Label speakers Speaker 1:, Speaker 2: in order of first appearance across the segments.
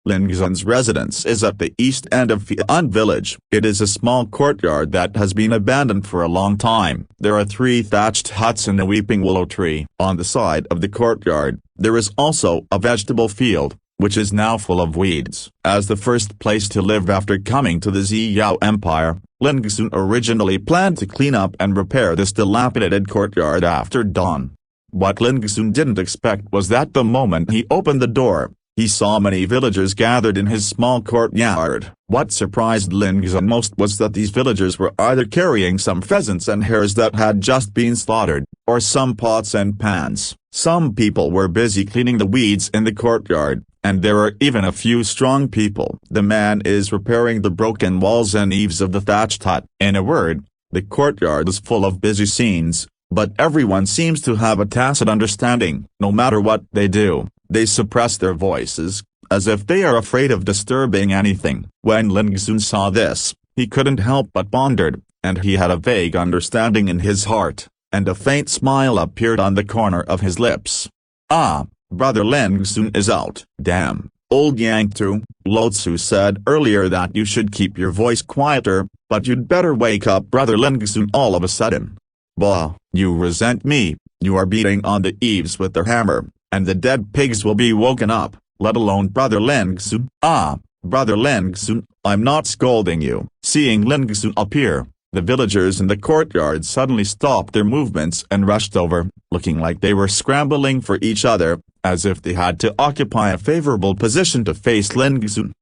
Speaker 1: Lingzun's residence is at the east end of Fian village. It is a small courtyard that has been abandoned for a long time. There are 3 thatched huts and a weeping willow tree. On the side of the courtyard, there is also a vegetable field, which is now full of weeds. As the first place to live after coming to the Ziyao Empire, Lingzun originally planned to clean up and repair this dilapidated courtyard after dawn. What Lingzun didn't expect was that the moment he opened the door, he saw many villagers gathered in his small courtyard. What surprised Lingzun most was that these villagers were either carrying some pheasants and hares that had just been slaughtered, or some pots and pans. Some people were busy cleaning the weeds in the courtyard, and there are even a few strong people. The man is repairing the broken walls and eaves of the thatched hut. In a word, the courtyard is full of busy scenes, but everyone seems to have a tacit understanding. No matter what they do, they suppress their voices, as if they are afraid of disturbing anything. When Lingzun saw this, he couldn't help but pondered, and he had a vague understanding in his heart, and a faint smile appeared on the corner of his lips. Ah, Brother Lingzun is out. Damn, old Yang too. Lo Tzu said earlier that you should keep your voice quieter, but you'd better wake up Brother Lingzun all of a sudden. Bah, you resent me, you are beating on the eaves with the hammer, and the dead pigs will be woken up, let alone Brother Lingzun. Ah, Brother Lingzun, I'm not scolding you. Seeing Lingzun appear, the villagers in the courtyard suddenly stopped their movements and rushed over, looking like they were scrambling for each other, as if they had to occupy a favorable position to face Lingzun.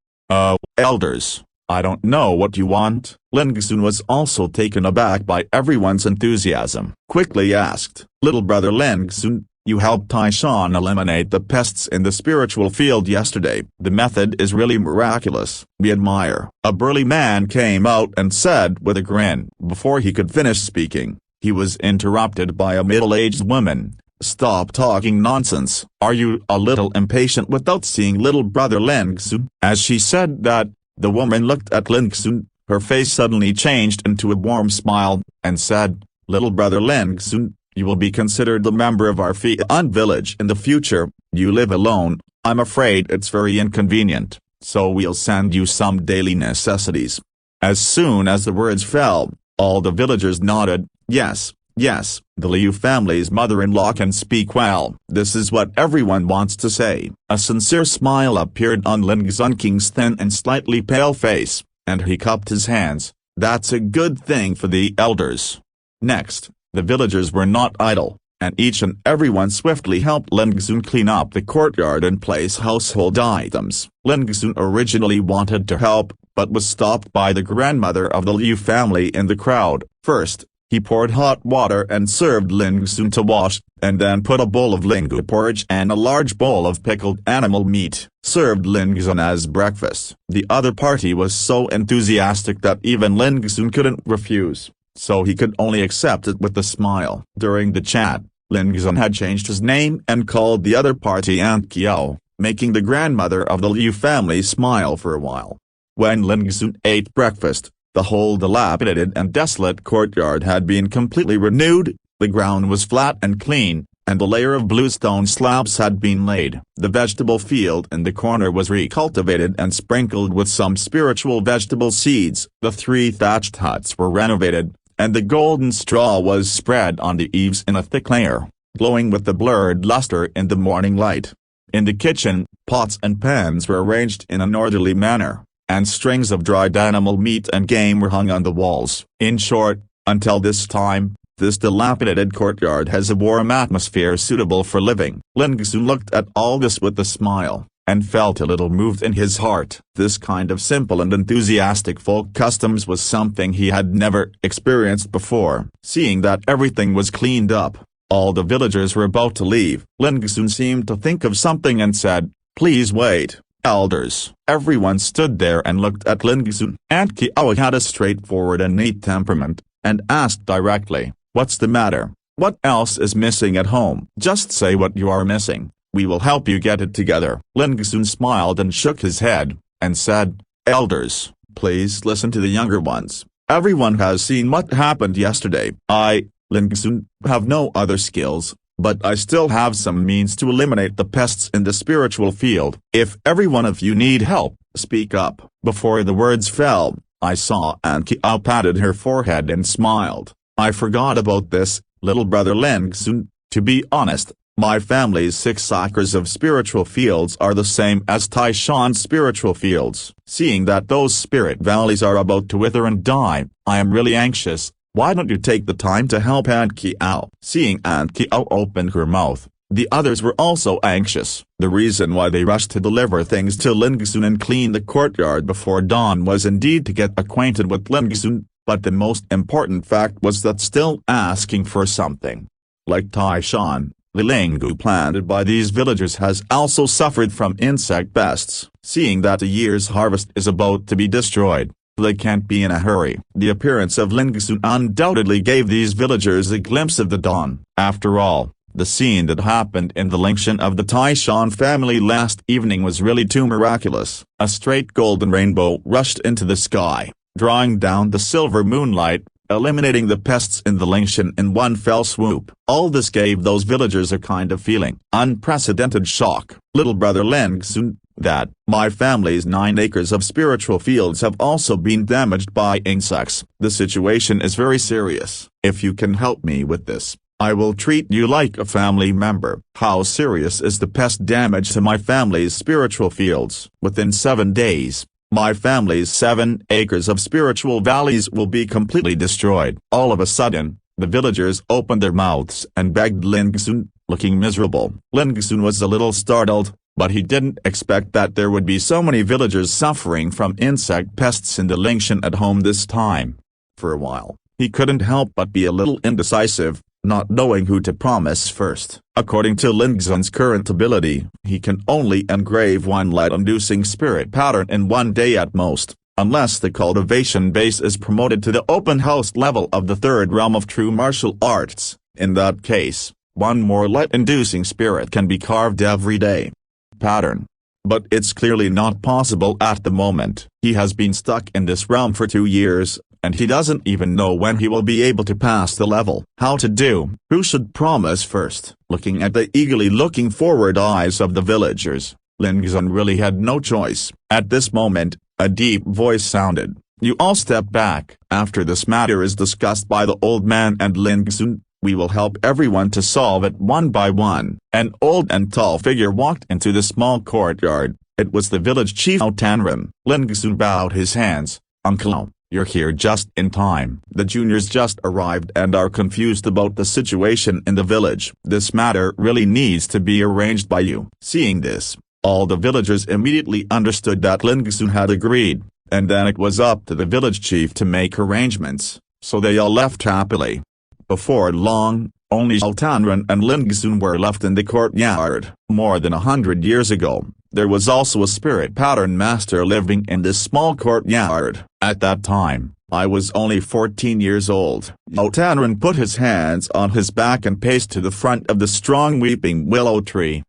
Speaker 1: Elders, I don't know what you want. Lingzun was also taken aback by everyone's enthusiasm. Quickly asked, Little Brother Lingzun, you helped Taishan eliminate the pests in the spiritual field yesterday. The method is really miraculous. We admire. A burly man came out and said with a grin. Before he could finish speaking, he was interrupted by a middle-aged woman. Stop talking nonsense. Are you a little impatient without seeing Little Brother Lingzun? As she said that, the woman looked at Lingzun, her face suddenly changed into a warm smile, and said, Little Brother Lingzun, you will be considered a member of our Fian village in the future. You live alone, I'm afraid it's very inconvenient, so we'll send you some daily necessities. As soon as the words fell, all the villagers nodded. Yes, yes, the Liu family's mother-in-law can speak well. This is what everyone wants to say. A sincere smile appeared on Lingzun King's thin and slightly pale face, and he cupped his hands. That's a good thing for the elders. Next, the villagers were not idle, and each and everyone swiftly helped Lingzun clean up the courtyard and place household items. Lingzun originally wanted to help, but was stopped by the grandmother of the Liu family in the crowd. First, he poured hot water and served Lingzun to wash, and then put a bowl of lingu porridge and a large bowl of pickled animal meat, served Lingzun as breakfast. The other party was so enthusiastic that even Lingzun couldn't refuse, so he could only accept it with a smile. During the chat, Lingzun had changed his name and called the other party Aunt Kiao, making the grandmother of the Liu family smile for a while. When Lingzun ate breakfast, the whole dilapidated and desolate courtyard had been completely renewed, the ground was flat and clean, and a layer of bluestone slabs had been laid. The vegetable field in the corner was recultivated and sprinkled with some spiritual vegetable seeds. The 3 thatched huts were renovated, and the golden straw was spread on the eaves in a thick layer, glowing with the blurred luster in the morning light. In the kitchen, pots and pans were arranged in an orderly manner, and strings of dried animal meat and game were hung on the walls. In short, until this time, this dilapidated courtyard has a warm atmosphere suitable for living. Lingzun looked at all this with a smile, and felt a little moved in his heart. This kind of simple and enthusiastic folk customs was something he had never experienced before. Seeing that everything was cleaned up, all the villagers were about to leave. Lingzun seemed to think of something and said, Please wait. Elders. Everyone stood there and looked at Lingzun. Aunt Kiao had a straightforward and neat temperament, and asked directly, What's the matter? What else is missing at home? Just say what you are missing. We will help you get it together. Lingzun smiled and shook his head, and said, Elders, please listen to the younger ones. Everyone has seen what happened yesterday. I, Lingzun, have no other skills, but I still have some means to eliminate the pests in the spiritual field. If every one of you need help, speak up." Before the words fell, I saw Aunt Kiao patted her forehead and smiled. "I forgot about this, little brother Lingxun. To be honest, my family's 6 acres of spiritual fields are the same as Taishan's spiritual fields. Seeing that those spirit valleys are about to wither and die, I am really anxious. Why don't you take the time to help Aunt Kiao?" Seeing Aunt Kiao open her mouth, the others were also anxious. The reason why they rushed to deliver things to Lingxun and clean the courtyard before dawn was indeed to get acquainted with Lingxun, but the most important fact was that still asking for something. Like Taishan, the lingu planted by these villagers has also suffered from insect pests. Seeing that the year's harvest is about to be destroyed, they can't be in a hurry. The appearance of Lingxun undoubtedly gave these villagers a glimpse of the dawn. After all, the scene that happened in the Lingshan of the Taishan family last evening was really too miraculous. A straight golden rainbow rushed into the sky, drawing down the silver moonlight, eliminating the pests in the Lingshan in one fell swoop. All this gave those villagers a kind of feeling. Unprecedented shock. "Little brother Lingxun, that my family's 9 acres of spiritual fields have also been damaged by insects. The situation is very serious. If you can help me with this, I will treat you like a family member." "How serious is the pest damage to my family's spiritual fields?" "Within 7 days, my family's 7 acres of spiritual valleys will be completely destroyed." All of a sudden, the villagers opened their mouths and begged Lingxun, looking miserable. Lingxun was a little startled, but he didn't expect that there would be so many villagers suffering from insect pests in the Lingshan at home this time. For a while, he couldn't help but be a little indecisive, not knowing who to promise first. According to Lingxun's current ability, he can only engrave one light-inducing spirit pattern in 1 day at most, unless the cultivation base is promoted to the open house level of the 3rd realm of true martial arts. In that case, 1 more light-inducing spirit can be carved every day. Pattern. But it's clearly not possible at the moment. He has been stuck in this realm for 2 years, and he doesn't even know when he will be able to pass the level. How to do? Who should promise first? Looking at the eagerly looking forward eyes of the villagers, Lingxun really had no choice. At this moment, a deep voice sounded. "You all step back." After this matter is discussed by the old man and Lingxun, we will help everyone to solve it one by one. An old and tall figure walked into the small courtyard. It was the village chief Tanran. Lingxun bowed his hands. "Uncle, you're here just in time. The juniors just arrived and are confused about the situation in the village. This matter really needs to be arranged by you." Seeing this, all the villagers immediately understood that Lingxun had agreed, and then it was up to the village chief to make arrangements, so they all left happily. Before long, only Tanran and Lingxun were left in the courtyard. More than 100 years ago, there was also a spirit pattern master living in this small courtyard. At that time, I was only 14 years old. Tanran put his hands on his back and paced to the front of the strong weeping willow tree.